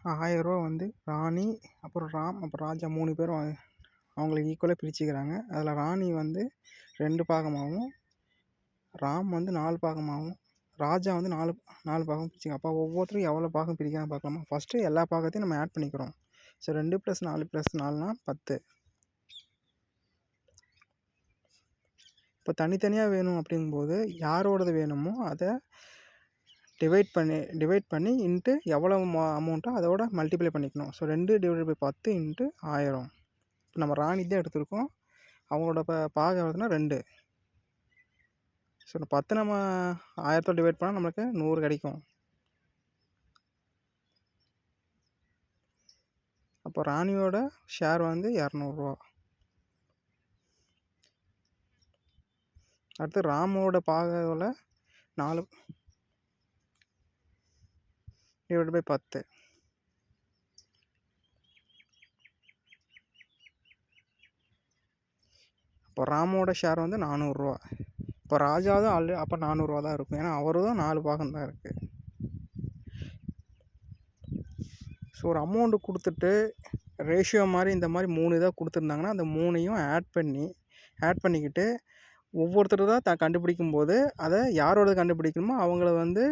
ரூ. 1000 வந்து ராணி, அப்புறம் ராம், அப்புறம் ராஜா 3 பேரும் அவங்களுக்கு ஈக்குவலாக பிரிச்சுக்கிறாங்க. அதில் ராணி வந்து 2 பாகமாகவும், ராம் வந்து 4 பாகமாகவும், ராஜா வந்து 4 பாகம் பிரிச்சுங்க. அப்போ ஒவ்வொருத்தரும் எவ்வளோ பாகம் பிரிக்கிறாங்க பார்க்கலாமா? ஃபஸ்ட்டு எல்லா பாகத்தையும் நம்ம ஆட் பண்ணிக்கிறோம். ஸோ 2 + 4 + 4னா 10. இப்போ தனித்தனியாக வேணும் அப்படிங்கும்போது யாரோடது வேணுமோ அதை டிவைட் பண்ணி இன்ட்டு எவ்வளோ அமௌண்ட்டோ அதோட மல்டிப்ளை பண்ணிக்கணும். So 2/10 into 1000. இப்போ நம்ம ராணி தான் எடுத்திருக்கோம். அவங்களோட பாகம் எவ்வளோதுன்னா 2. ஸோ இந்த 10 நம்ம 1000 டிவைட் பண்ணால் நம்மளுக்கு 100 கிடைக்கும். அப்போ ராணியோட ஷேர் வந்து ரூ. 200. அடுத்து ராமோட பாகத்தில் 4/10. இப்போ ராமோட ஷேர் வந்து ரூ. 400. இப்போ ராஜாவும் அப்போ ரூ. 400 தான் இருக்கும். ஏன்னா அவரும் 4 பாகம் தான் இருக்குது. ஸோ ஒரு அமௌண்ட்டு கொடுத்துட்டு ரேஷியோ மாதிரி இந்த மாதிரி 3 இதாக கொடுத்துருந்தாங்கன்னா அந்த 3ஐயும் ஆட் பண்ணிக்கிட்டு ஒவ்வொருத்தர் தான் கண்டுபிடிக்கும்போது அதை யாரோட கண்டுபிடிக்கணுமோ அவங்கள வந்து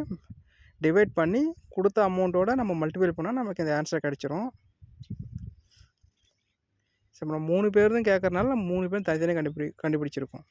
டிவைட் பண்ணி கொடுத்த அமௌண்ட்டோட நம்ம மல்டிபிள் பண்ணால் நமக்கு இந்த ஆன்சர் கிடச்சிரும். ஸோ நம்ம 3 பேர் தான் கேட்குறனால நம்ம 3 பேரும் தனித்தனியாக கண்டுபிடிச்சிருக்கோம்.